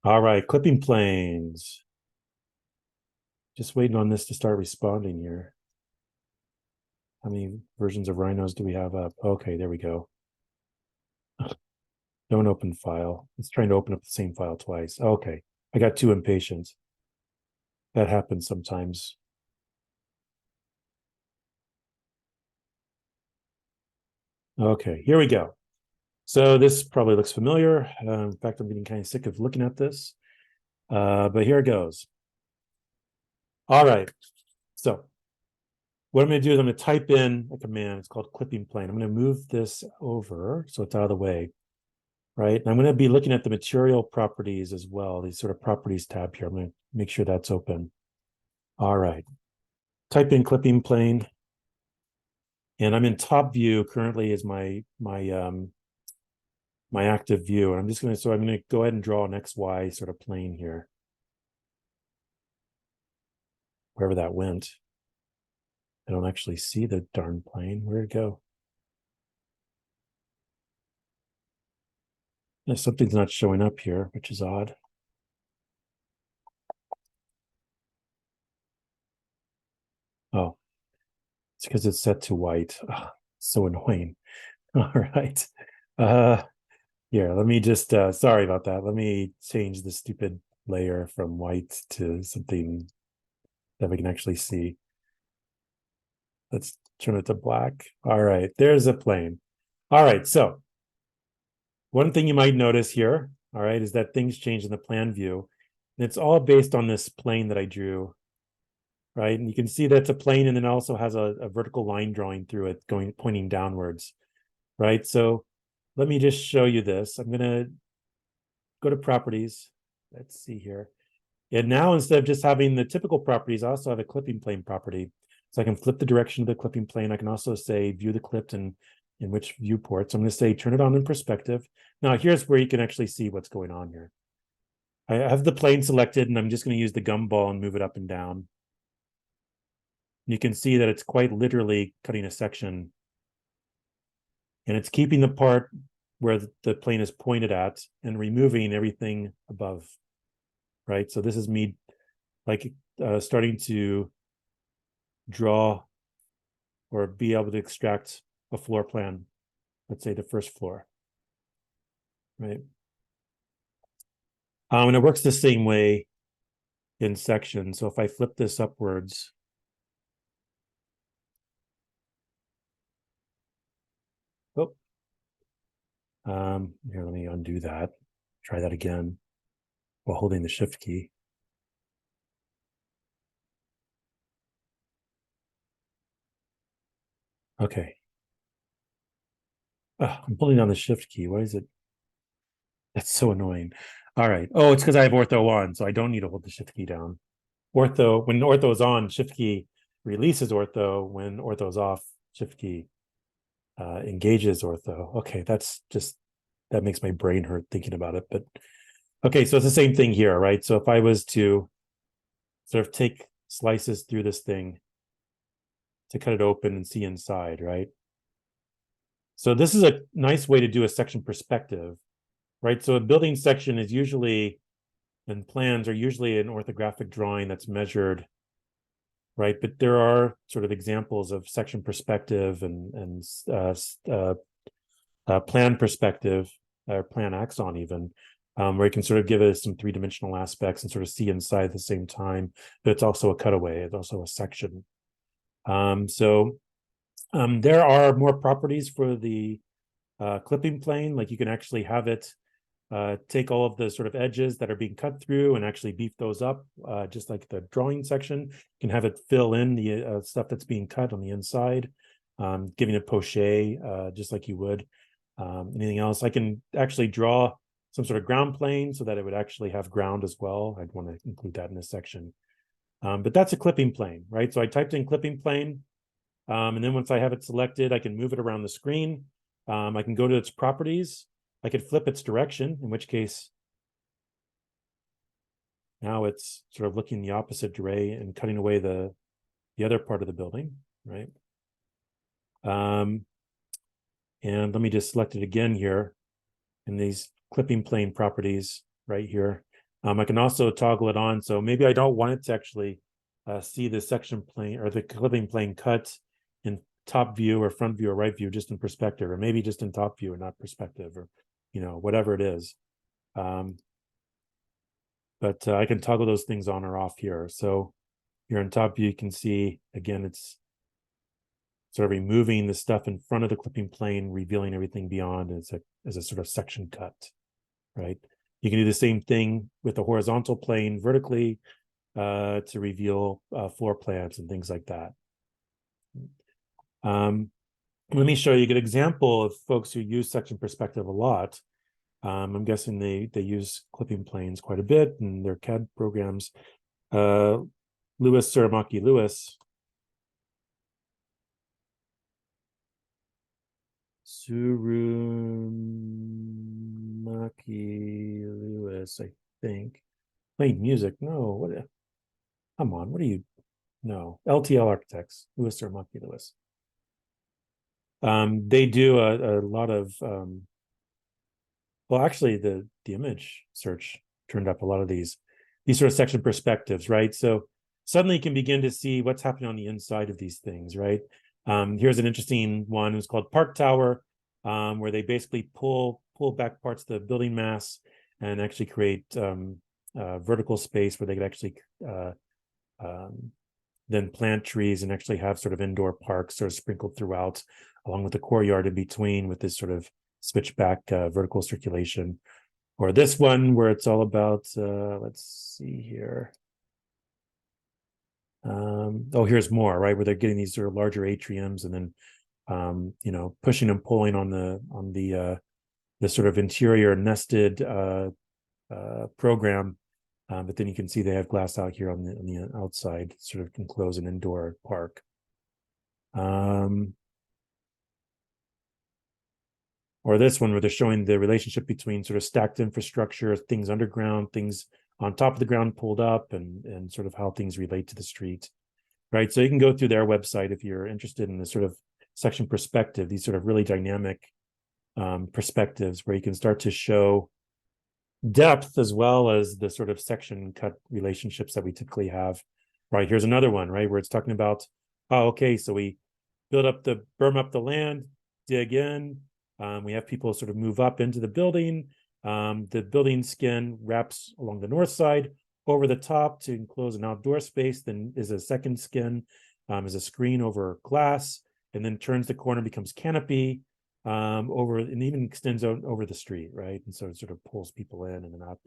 All right, clipping planes. Just waiting on this to start responding here. How many versions of Rhinos do we have up? Okay, there we go. Don't open file. It's trying to open up the same file twice. Okay, I got too impatient. That happens sometimes. Okay, here we go. So this probably looks familiar. In fact, I'm getting kind of sick of looking at this. But here it goes. All right. So what I'm going to do is I'm going to type in a command. It's called clipping plane. I'm going to move this over so it's out of the way. Right. And I'm going to be looking at the material properties as well, these sort of properties tab here. I'm going to make sure that's open. All right. Type in clipping plane. And I'm in top view currently is my active view. And I'm just going to go ahead and draw an XY sort of plane here. Wherever that went. I don't actually see the darn plane. Where'd it go? Yeah, something's not showing up here, which is odd. Oh, it's because it's set to white. Oh, so annoying. All right. Here, let me just sorry about that. Let me change the stupid layer from white to something that we can actually see. Let's turn it to black. All right, there's a plane. All right, so one thing you might notice here, all right, is that things change in the plan view. And it's all based on this plane that I drew, right? And you can see that's a plane and then also has a vertical line drawing through it, pointing downwards, right? So let me just show you this. I'm gonna go to properties. Let's see here. And now instead of just having the typical properties, I also have a clipping plane property. So I can flip the direction of the clipping plane. I can also say view the clipped and in which viewport. So I'm going to say turn it on in perspective. Now here's where you can actually see what's going on here. I have the plane selected and I'm just going to use the gumball and move it up and down. You can see that it's quite literally cutting a section. And it's keeping the part where the plane is pointed at and removing everything above, right? So this is me like starting to draw or be able to extract a floor plan, let's say the first floor, right? And it works the same way in sections. So if I flip this upwards, oh, here, let me undo that. Try that again while holding the shift key. Okay. I'm holding on the shift key. Why is it? That's so annoying. All right. Oh, it's because I have ortho on, so I don't need to hold the shift key down. When ortho is on, shift key releases ortho. When ortho is off, shift key engages ortho. Okay, that makes my brain hurt thinking about it. But okay, so it's the same thing here, right? So if I was to sort of take slices through this thing to cut it open and see inside, right? So this is a nice way to do a section perspective, right? So a building section is usually, and plans are usually an orthographic drawing that's measured, right? But there are sort of examples of section perspective and plan perspective or plan axon even, where you can sort of give it some three-dimensional aspects and sort of see inside at the same time. But it's also a cutaway. It's also a section. There are more properties for the clipping plane. Like you can actually have it take all of the sort of edges that are being cut through and actually beef those up, just like the drawing section. You can have it fill in the stuff that's being cut on the inside, giving it poche, just like you would anything else. I can actually draw some sort of ground plane so that it would actually have ground as well. I'd want to include that in this section. But that's a clipping plane, right? So I typed in clipping plane, and then once I have it selected, I can move it around the screen. I can go to its properties. I could flip its direction, in which case now it's sort of looking the opposite direction and cutting away the other part of the building, right? And let me just select it again here in these clipping plane properties right here. I can also toggle it on. So maybe I don't want it to actually see the section plane or the clipping plane cut in top view or front view or right view, just in perspective, or maybe just in top view and not perspective, or, you know, whatever it is. But I can toggle those things on or off here. So here in top view, you can see, again, it's sort of removing the stuff in front of the clipping plane, revealing everything beyond as a sort of section cut, right? You can do the same thing with the horizontal plane vertically to reveal floor plans and things like that. Let me show you a good example of folks who use section perspective a lot. I'm guessing they use clipping planes quite a bit in their CAD programs. Louis Suramaki Lewis. Surumaki Lewis, I think. Playing music. No, what? Come on, what are you? No, LTL Architects, Louis Suramaki Lewis. They do a lot of well, actually the image search turned up a lot of these sort of section perspectives, right? So suddenly you can begin to see what's happening on the inside of these things, right? Here's an interesting one. It's called Park Tower, where they basically pull back parts of the building mass and actually create vertical space where they could actually then plant trees and actually have sort of indoor parks sort of sprinkled throughout, along with the courtyard in between, with this sort of switchback vertical circulation. Or this one where it's all about, let's see here. Oh, here's more, right? Where they're getting these sort of larger atriums and then, you know, pushing and pulling on the sort of interior nested program. But then you can see they have glass out here on the outside, sort of enclose an indoor park. Or this one where they're showing the relationship between sort of stacked infrastructure, things underground, things on top of the ground pulled up, and sort of how things relate to the street, right? So you can go through their website if you're interested in this sort of section perspective, these sort of really dynamic perspectives where you can start to show depth as well as the sort of section cut relationships that we typically have. Right, here's another one, right, where it's talking about, oh, okay, so we berm up the land, dig in, we have people sort of move up into the building. The building skin wraps along the north side over the top to enclose an outdoor space, then is a second skin, is a screen over glass, and then turns the corner, becomes canopy, over, and even extends out over the street, right? And so it sort of pulls people in and then up,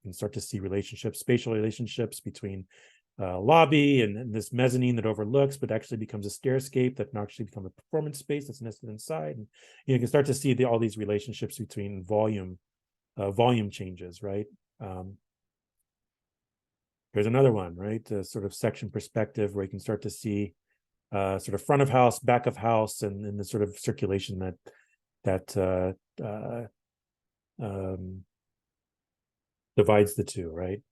and start to see relationships, spatial relationships between lobby and this mezzanine that overlooks, but actually becomes a stairscape that can actually become a performance space that's nested inside. And you can start to see all these relationships between volume changes, right? Here's another one, right? A sort of section perspective where you can start to see sort of front of house, back of house, and the sort of circulation that divides the two, right?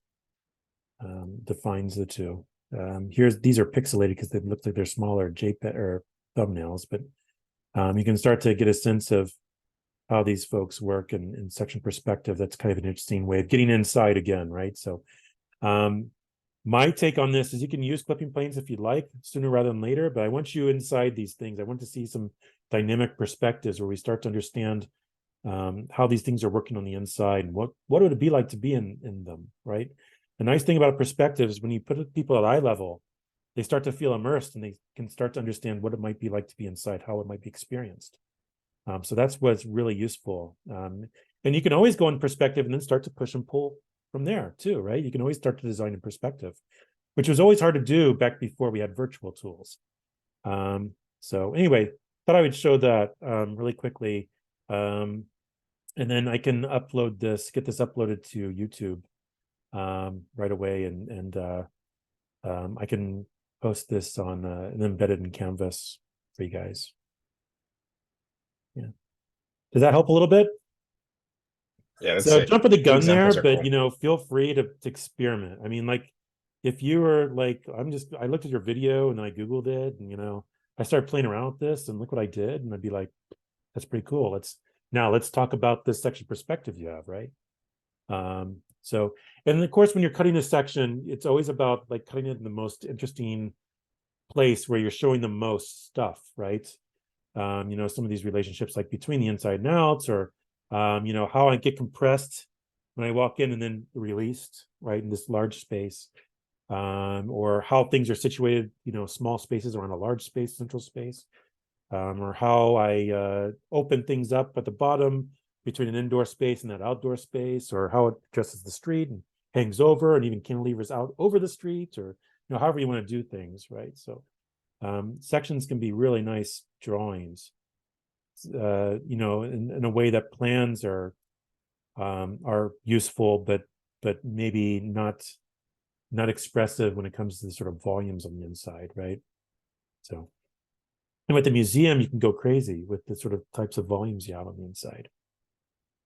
Defines the two. These are pixelated because they look like they're smaller JPEG or thumbnails, but you can start to get a sense of how these folks work in section perspective. That's kind of an interesting way of getting inside again, right? So my take on this is you can use clipping planes if you'd like, sooner rather than later, but I want you inside these things. I want to see some dynamic perspectives where we start to understand how these things are working on the inside and what would it be like to be in them, right? The nice thing about perspective is when you put people at eye level, they start to feel immersed and they can start to understand what it might be like to be inside, how it might be experienced. So that's what's really useful. And you can always go in perspective and then start to push and pull from there too, right? You can always start to design in perspective, which was always hard to do back before we had virtual tools. So anyway, thought I would show that really quickly. And then I can upload this, get this uploaded to YouTube right away, and I can post this on and embed it in Canvas for you guys. Yeah, does that help a little bit? Yeah, that's So it. jump of the gun there, Examples are but cool. you know, feel free to experiment. I mean, like if you were like, I looked at your video and then I Googled it, and you know, I started playing around with this and look what I did, and I'd be like, that's pretty cool. Let's talk about this section perspective you have, right? So, and of course, when you're cutting a section, it's always about like cutting it in the most interesting place where you're showing the most stuff, right? You know, some of these relationships like between the inside and outs, or you know, how I get compressed when I walk in and then released, right, in this large space. Or how things are situated, you know, small spaces around a large space, central space. Or how I open things up at the bottom between an indoor space and that outdoor space, or how it addresses the street and hangs over and even cantilevers out over the street, or you know, however you want to do things, right? So sections can be really nice drawings, you know, in a way that plans are useful, but maybe not expressive when it comes to the sort of volumes on the inside, right? So, and with the museum, you can go crazy with the sort of types of volumes you have on the inside,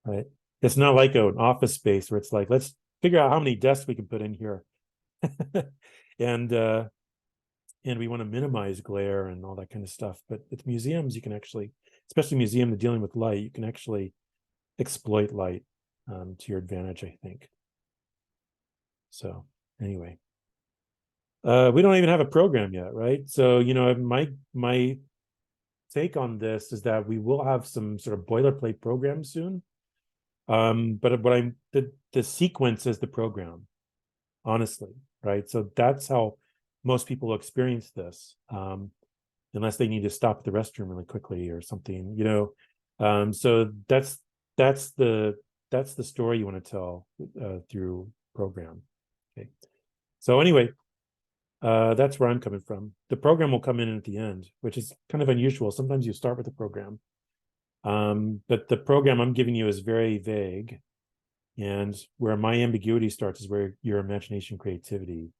right? It's not like an office space where it's like, let's figure out how many desks we can put in here. and we want to minimize glare and all that kind of stuff. But with museums, you can actually, especially museum dealing with light, you can actually exploit light to your advantage, I think. So anyway, we don't even have a program yet, right? So, you know, my take on this is that we will have some sort of boilerplate program soon. But what I'm the sequence is the program, honestly, right? So that's how most people experience this, unless they need to stop at the restroom really quickly or something, you know. So that's the story you want to tell through program. Okay. So anyway, that's where I'm coming from. The program will come in at the end, which is kind of unusual. Sometimes you start with the program. But the program I'm giving you is very vague. And where my ambiguity starts is where your imagination creativity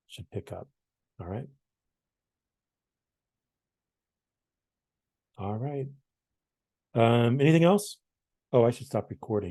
should pick up. All right. All right. Anything else? Oh, I should stop recording.